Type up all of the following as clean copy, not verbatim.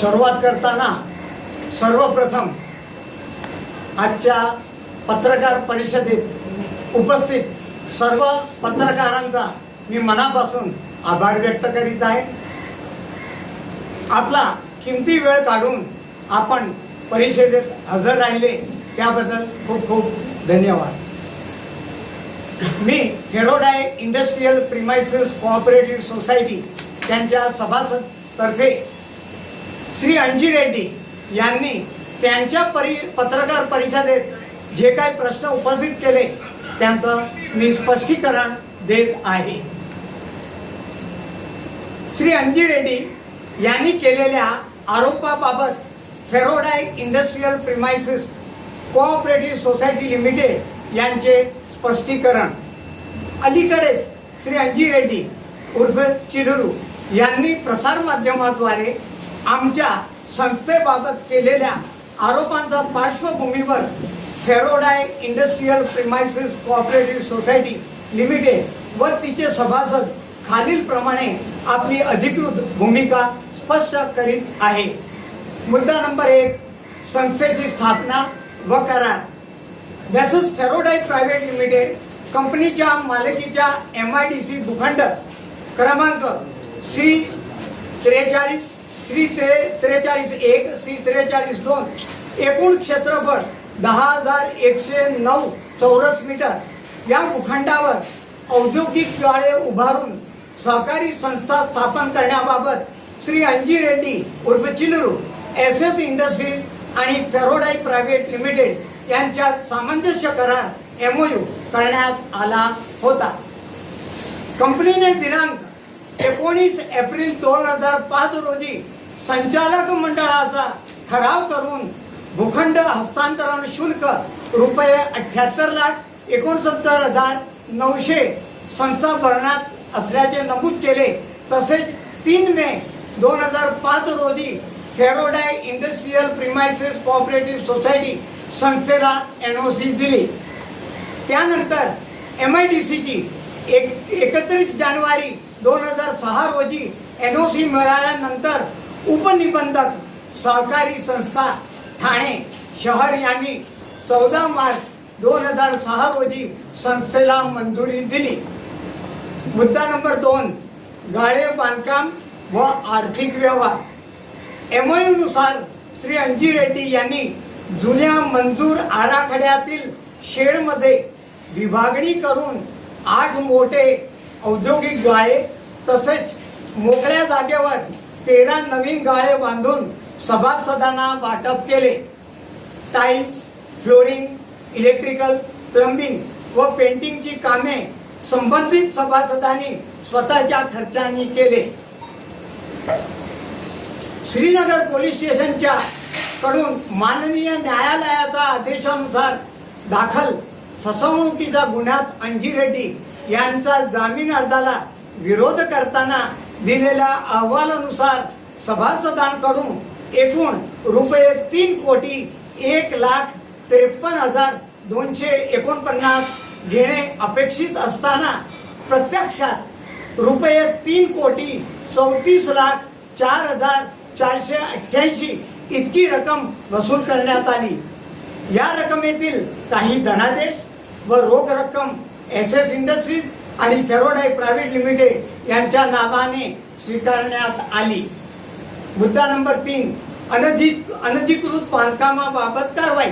सुरुवात करताना सर्वप्रथम आजच्या पत्रकार परिषदेत उपस्थित सर्व पत्रकारांचा मी मनापासून आभार व्यक्त करीत आहे। आपला किमती वेळ काढून आपण परिषदेत हजर राहिले त्याबद्दल खूप खूप धन्यवाद। मी फेरोडाय इंडस्ट्रियल प्रिमाइसेस कोऑपरेटिव्ह सोसायटी त्यांच्या सभासद तर्फे श्री अंजी रेड्डी यांनी त्यांच्या पत्रकार परिषदेत जे काही प्रश्न उपस्थित केले त्यांचं मी स्पष्टीकरण देत आहे। श्री अंजी रेड्डी यांनी केलेल्या आरोपाबाबत फेरोडाय industrial premises cooperative society limited यांचे स्पष्टीकरण। अलीकडेच श्री अंजी रेड्डी उर्फ चिलरू यांनी प्रसार माध्यमाद्वारे आमच्या संस्थेबाबत केलेल्या आरोपांच्या पार्श्वभूमीवर फेरोडाय industrial premises cooperative society limited व तिचे सभासद खालील प्रमाणे आपली अधिकृत भूमिका स्पष्ट करीत आहे। मुद्दा नंबर 1, संस्थेची स्थापना व करार। मेसर्स फेरोडाय प्रायव्हेट लिमिटेड कंपनीच्या मालकीच्या MIDC भूखंड क्रमांक C43 C43(1) C43(2) एकूण क्षेत्रफळ 10,109 चौरस मीटर या भूखंडावर औद्योगिक गाळे उभारून सहकारी संस्था स्थापन करण्याबाबत श्री अंजी रेड्डी उर्फ चिलरू SS इंडस्ट्रीज आणि फेरोडाय प्रायव्हेट लिमिटेड यांच्यात सामंजस्य करार MOU करण्यात आला होता। कंपनीने दिनांक 19 एप्रिल 2005 रोजी संचालक मंडळाचा ठराव करून भूखंड हस्तांतरण शुल्क रुपये 78,69,900 संस्था भरण्यात असल्याचे नमूद केले। तसेच 3 मे 2005 रोजी फेरोडाय इंडस्ट्रियल प्रिमाइसेस कोऑपरेटिव्ह सोसायटी संस्थेला NOC दिली। त्यानंतर MIDCची 31 जानेवारी 2006 रोजी NOC मिळाल्यानंतर उपनिबंधक सहकारी संस्था ठाणे शहर यांनी 14 मार्च 2006 रोजी संस्थेला मंजुरी दिली। मुद्दा नंबर 2, गाळे बांधकाम व आर्थिक व्यवहार। MOU नुसार श्री अंजी रेड्डी यांनी जुन्या मंजूर आराखड्यातील शेडमध्ये विभागणी करून 8 मोठे औद्योगिक गाळे तसेच मोकळ्या जागेवर 13 नवीन गाळे बांधून सभासदांना वाटप केले। टाइल्स, फ्लोरिंग, इलेक्ट्रिकल, प्लंबिंग व पेंटिंगची कामे संबंधित सभासदांनी स्वतःच्या खर्चाने केले। श्रीनगर पोलीस स्टेशनच्या कडून माननीय न्यायालयाच्या आदेशानुसार दाखल फसवणुकीच्या गुन्ह्यात अंजी रेड्डी यांचा जामीन अर्जाला विरोध करताना दिलेल्या अहवालानुसार सभासदांकडून एकूण रुपये 3,53,249 घेणे अपेक्षित असताना प्रत्यक्षात रुपये 3,34,04,488 इतकी रक्कम वसूल करण्यात आली। या रकमेतील काही धनादेश व रोख रक्कम SS इंडस्ट्रीज आणि फेरोडाय प्रायव्हेट लिमिटेड यांच्या नावाने स्वीकारण्यात आली। मुद्दा नंबर 3, अनधिकृत बांधकामाबाबत कारवाई।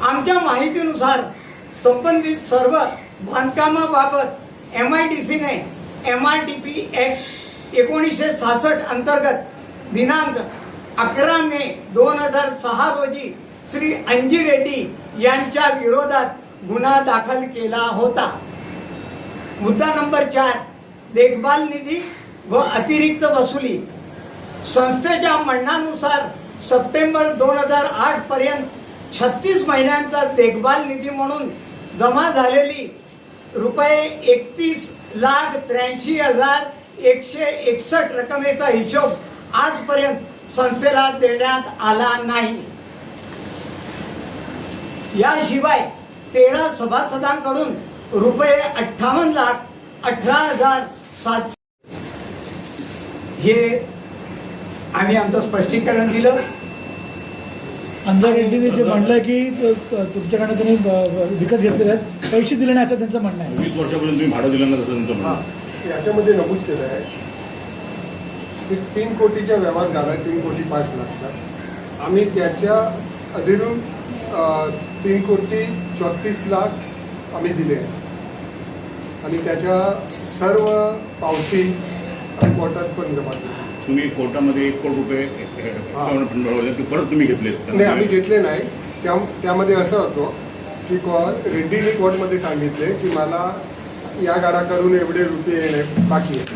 आमच्या माहितीनुसार संबंधित सर्व बांधकामाबाबत MIDCने MRTP Act 1966 अंतर्गत दिनांक 11 मे 2006 रोजी श्री अंजी रेड्डी यांच्या विरोधात गुन्हा दाखल केला होता। मुद्दा नंबर 4, देखभाल निधी व अतिरिक्त वसुली। संस्थेच्या म्हणण्यानुसार सप्टेंबर 2008 पर्यंत 36 महिन्यांचा देखभाल निधी म्हणून जमा झालेली रुपये 31,83,161 रकमेचा हिशोब आजपर्यंत संस्थेला देण्यात आला नाही। याशिवाय 13 सभासदांकडून रुपये 58,18,700 हे आम्ही आमचं स्पष्टीकरण दिलं. अंजय रेड्डीने जे म्हणलं की तुमच्याकडनं त्यांनी विकत घेतलेले आहेत, पैसे दिले नाही असं त्यांचं म्हणणं आहे. 20 वर्षापर्यंत तुम्ही भाडं दिलं नसतं त्यांचं म्हणणं. हां, याच्यामध्ये नमूद केलं आहे की 3 कोटीचा व्यवहार झाला आहे, 3,05,00,000चा. आम्ही त्याच्या अधीरून 3,34,00,000 आम्ही दिले आहे आणि त्याच्या सर्व पावती आम्ही कोर्टात पण जमा केली. तुम्ही कोर्टामध्ये 1 कोटी रुपये फंड मिळवले ते परत तुम्ही घेतले? नाही, आम्ही घेतले नाही. त्यामध्ये असं होतं की रेड्डीने कोर्टमध्ये सांगितले की मला या गाडाकडून एवढे रुपये बाकी आहेत.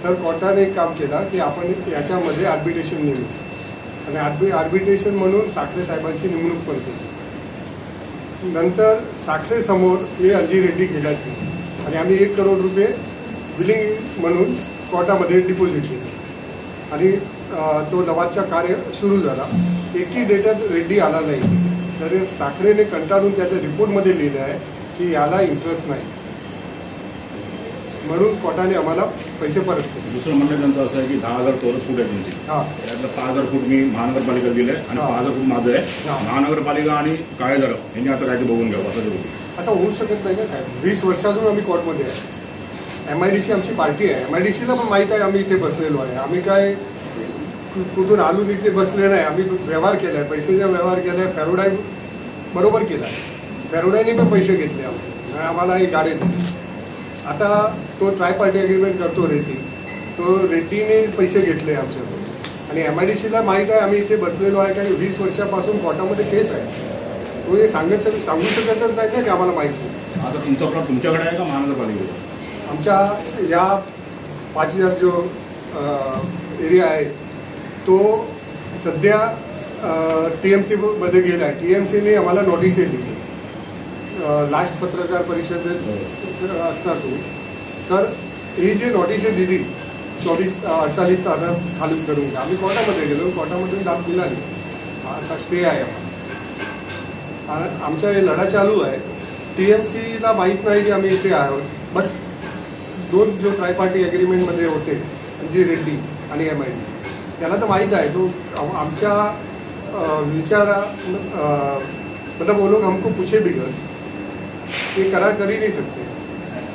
तर कोर्टाने एक काम केलं की आपण याच्यामध्ये आर्बिट्रेशन नेमू आणि आर्बिट्रेशन म्हणून साखरे साहेबांची नेमणूक पण केली. नंतर साखरेसमोर मी अंजी रेड्डी गेला आणि आम्ही 1 करोड रुपये बिलिंग म्हणून कोर्टामध्ये डिपॉझिट केले आणि तो लवादचा कार्य सुरू झाला. एकही डेटात रेड्डी आला नाही. तर साखरेने कंटाळून त्याच्या रिपोर्टमध्ये लिहिलं आहे की याला इंटरेस्ट नाही, म्हणून कोर्टाने आम्हाला पैसे परत केले. दुसरं म्हणणं त्यांचं असं आहे की 10,000 चौरस फूट आहे तुमची. हां, त्यातलं 5,000 फूट मी महानगरपालिका दिले आणि 5,000 फूट माझं आहे. महानगरपालिका आणि काळेदर यांनी आता काय ते बघून घ्यावं असं ते. असं होऊ शकत नाही ना साहेब. 20 वर्षातून आम्ही कोर्टमध्ये आहे. MIDC आमची पार्टी आहे. MIDCला पण माहीत आहे आम्ही इथे बसलेलो आहे. आम्ही काय कुठून आलून इथे बसले नाही. आम्ही व्यवहार केला आहे, पैशाचा व्यवहार केला आहे. फॅरोडाय बरोबर केला आहे. फॅरोडायने पण पैसे घेतले आम्हाला ही गाडी दिली. आता तो ट्राय पार्टी ॲग्रीमेंट करतो रेड्डी, तो रेड्डीने पैसे घेतले आमच्याकडून आणि MIDCला माहीत आहे आम्ही इथे बसलेलो आहे. काही 20 वर्षापासून कोर्टामध्ये केस आहे. तो हे सांगू शकतच नाही ना की आम्हाला माहिती नाही. आता तुमचा प्लॉट तुमच्याकडे आहे का महानगरपालिकेचा? आमच्या या 5,000 जो एरिया आहे तो सध्या TMC मध्ये गेला आहे. TMCने आम्हाला नोटीसही दिली. लास्ट पत्रकार परिषदेत असणार तुम्ही. तर ही जी नोटीस दिली 48 तासात खाली करून घ्या. आम्ही कोर्टामध्ये गेलो, कोर्टामधून दाद दिला नाही. आता स्टे आहे आम्हाला. आमचा हे लढा चालू आहे. TMCला माहीत नाही की आम्ही इथे आहोत. बट 2 जो ट्राय पार्टी ॲग्रीमेंटमध्ये होते अंजी रेड्डी आणि MIDC त्याला तर माहीत आहे. तो आमच्या विचारा मतलब वो लोग हमको पूछे भी कर ये करार कर ही नहीं सकते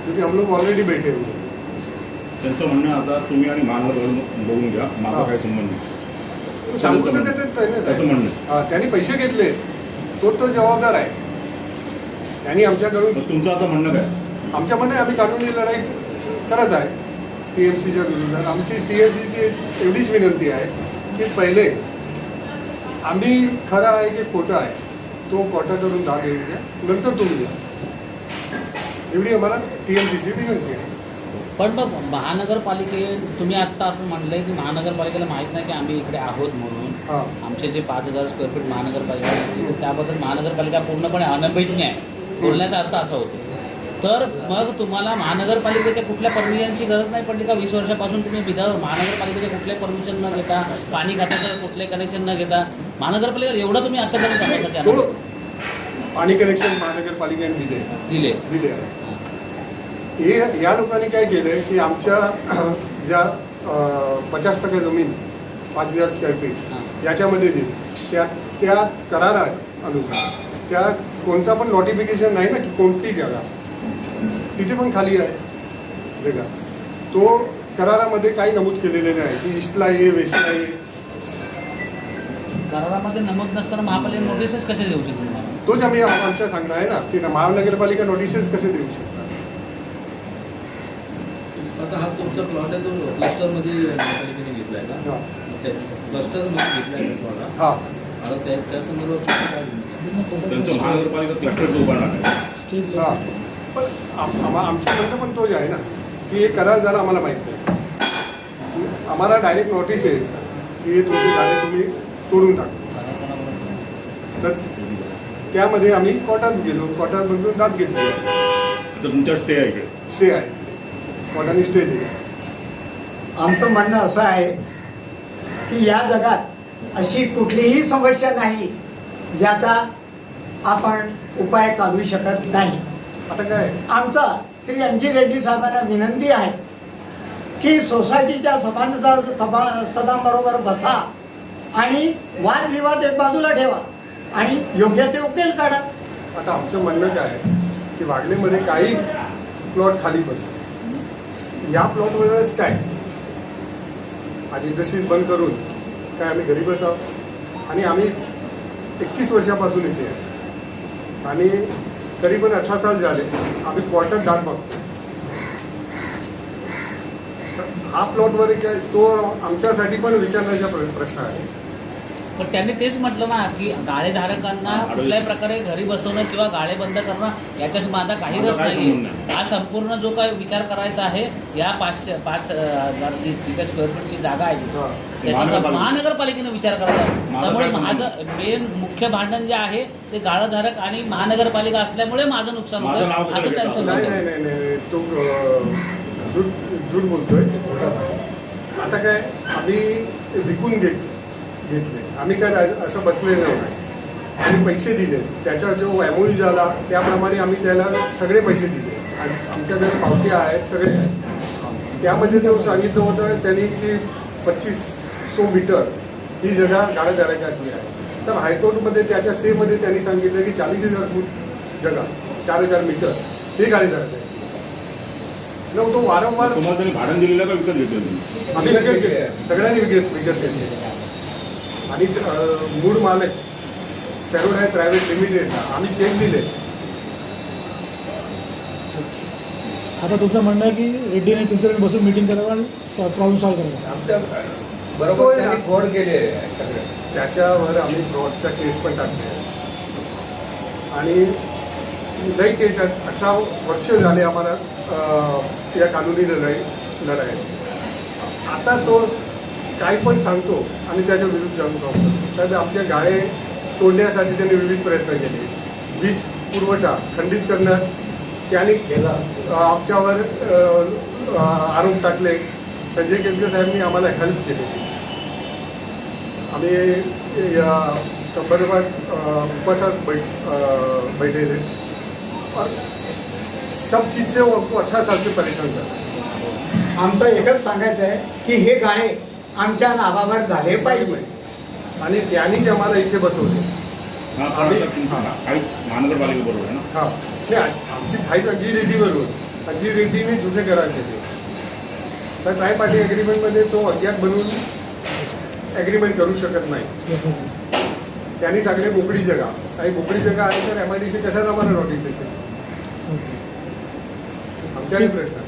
क्योंकि हम लोग ऑलरेडी बैठे हुए. त्यांचं म्हणणं आता तुम्ही आणि महानगरपालिका बघून घ्या, माझा काही संबंध नाही. सांगू शकत नाही ना त्याचं म्हणणं साहेब. त्यांनी पैसे घेतले, तो जबाबदार आहे. त्यांनी आमच्याकडून. तुमचं आता म्हणणं काय? आमच्या म्हणणं आम्ही कानूनी लढाई करत आहे TMCच्या विरोधात. आमची TMCची एवढीच विनंती आहे की पहिले आम्ही खरं आहे की खोटं आहे तो कोर्टाकडून दाद देऊन द्या, नंतर तुम्ही द्या. एवढी आम्हाला TMCची विनंती आहे. पण मग महानगरपालिके तुम्ही आत्ता असं म्हणलंय की महानगरपालिकेला माहीत नाही की आम्ही इकडे आहोत म्हणून. हां, आमचे जे 5,000 स्क्वेअर फीट महानगरपालिका होती त्याबद्दल महानगरपालिका पूर्णपणे अनभिज्ञ आहे. बोलण्याचा अर्थ असा होतो. तर मग तुम्हाला महानगरपालिकेच्या कुठल्या परमिशनची गरज नाही पडली का? 20 वर्षापासून तुम्ही बिदावर महानगरपालिकेचे कुठले परमिशन न घेता, पाणी खात्याचं कुठले कनेक्शन न घेता महानगरपालिकेला एवढं तुम्ही असं करत तो पाणी कनेक्शन महानगरपालिकेने दिले आहे. हे या लोकांनी काय केलं की आमच्या ज्या 50% जमीन 5,000 स्क्वेअर फीट याच्यामध्ये दिली. त्या करारानुसार त्या कोणता पण नोटिफिकेशन नाही ना की कोणती जागा तिथे पण खाली आहे जागा. तो करारामध्ये काही नमूद केलेले नाही की ईस्टला ये वेस्टला ये. करारामध्ये नमूद नसताना महापालिका नोटीसच कसे देऊ शकतो? तोच आम्ही आमच्या सांगणं आहे ना की महानगरपालिका नोटिसेस कसे देऊ शकतात. आता हा तुमचा प्लॉट आहे तो क्लस्टरमध्ये महापालिकेने घेतला आहे का? क्लस्टरमध्ये घेतला आहे तुम्हाला? हां, आता त्या संदर्भात काय त्यांचं महानगरपालिका क्लस्टरचं उभारणार आहे. हां. पण आमचं म्हणणं पण तोच आहे ना की हे करार झाला आम्हाला माहीत नाही. आम्हाला डायरेक्ट नोटीस आहे की हे तुमची गाडी तुम्ही तोडून टाका. तर त्यामध्ये आम्ही कोर्टात गेलो, कोर्टामधून दाद घेतली. आता तुमच्या स्टे आहे इकडे? स्टे आहे, कोर्टाने स्टे दिला. आमचं म्हणणं असं आहे की या जगात अशी कुठलीही समस्या नाही ज्याचा आपण उपाय काढू शकत नाही. आता काय आमचा श्री अंजी रेड्डी साहेबांना विनंती आहे की सोसायटीच्या सभासदांबरोबर बसा आणि वादविवाद एक बाजूला ठेवा आणि योग्य ते उकेल काढा. आता आमचं म्हणणं काय आहे की वागलेमध्ये काही प्लॉट खाली बस, या प्लॉटवरच काय आज इंडस्ट्रीज बंद करून काय आम्ही घरी बसावं? आणि आम्ही 21 वर्षापासून इथे आहे आणि तरी पण 18 साल झाले आम्ही क्वार्टर दात मागतो. हा प्लॉटवर काय तो आमच्यासाठी पण विचारण्याचा प्रश्न आहे. पण त्यांनी तेच म्हटलं ना की गाळेधारकांना कुठल्याही प्रकारे घरी बसवणं किंवा गाळे बंद करणं याच्याशी माझा काही रस नाही. हा संपूर्ण जो काही विचार करायचा आहे या 5,000 जी काही स्क्वेअर फूटची जागा आहे तिथे त्याचा महानगरपालिकेने विचार करायचा आहे. त्यामुळे माझं मेन मुख्य भांडण जे आहे ते गाळधारक आणि महानगरपालिका असल्यामुळे माझं नुकसान होतं असं त्यांचं मत नाही आहे. नाही नाही तो झूट बोलतोय. आता काय आम्ही विकून घेतले, आम्ही काय असं बसलेलं नाही. आम्ही पैसे दिले, त्याचा जो MOU झाला त्याप्रमाणे आम्ही त्याला सगळे पैसे दिले आणि आमच्याकडे पावत्या आहेत सगळे आहेत. त्यामध्ये तो सांगितलं होतं त्यांनी की 2500 मीटर ही जागा गाळेधारकाची आहे. तर हायकोर्टमध्ये त्याच्या स्टेमध्ये त्यांनी सांगितलं की 40,000 फूट जागा 4,000 मीटर ही गाळेधारकाची. मग तो वारंवार तुम्हाला त्यांनी भाडण दिलेलं का विकत घेतलं तुम्ही? आम्ही विकत घेतले, सगळ्यांनी विकत घेतले. आणि मूळ मालक फेरोडाय प्रायव्हेट लिमिटेड आम्ही चेक दिले. आता तुमचं म्हणणं आहे की रेड्डीने तुमच्याकडे बसून मीटिंग करावं आणि प्रॉब्लेम सॉल्व्ह करावा. आमच्या बरोबर त्यांनी फ्रॉड केले सगळे. त्याच्यावर आम्ही फ्रॉडचा केस पण टाकले आणि लई केस आहेत. 18 वर्ष झाले आम्हाला या कानूनी लढाई. आता तो काय पण सांगतो आणि त्याच्या विरुद्ध जाऊन करतो. साहेब आमच्या गाळे तोडण्यासाठी त्यांनी विविध प्रयत्न केले. वीज पुरवठा खंडित करण्यात त्यांनी केला. आमच्यावर आरोप टाकले. संजय केतकर साहेबांनी आम्हाला हेल्प केली. आम्ही या संदर्भात उपासात बैठे थे और सब चीज से वो 18 साल से परेशान झाला. आमचं एकच सांगायचं आहे की हे गाळे आमच्या नावावर झाले पाहिजे. आणि त्यांनीच आम्हाला इथे बसवले. आम्ही महानगरपालिकेबरोबर आहे ना. हां नाही आमची फाईट अजी रेड्डीवरून अजी रेड्डीने जुने करार केले. तर ट्राय पार्टी ॲग्रीमेंटमध्ये तो अज्ञात बनवून ॲग्रीमेंट करू शकत नाही. त्यांनी सगळे मोकळी जागा काही मोकळी जागा आहे तर MIDC कशाला आम्हाला नोटीस देते? आमच्याही प्रश्न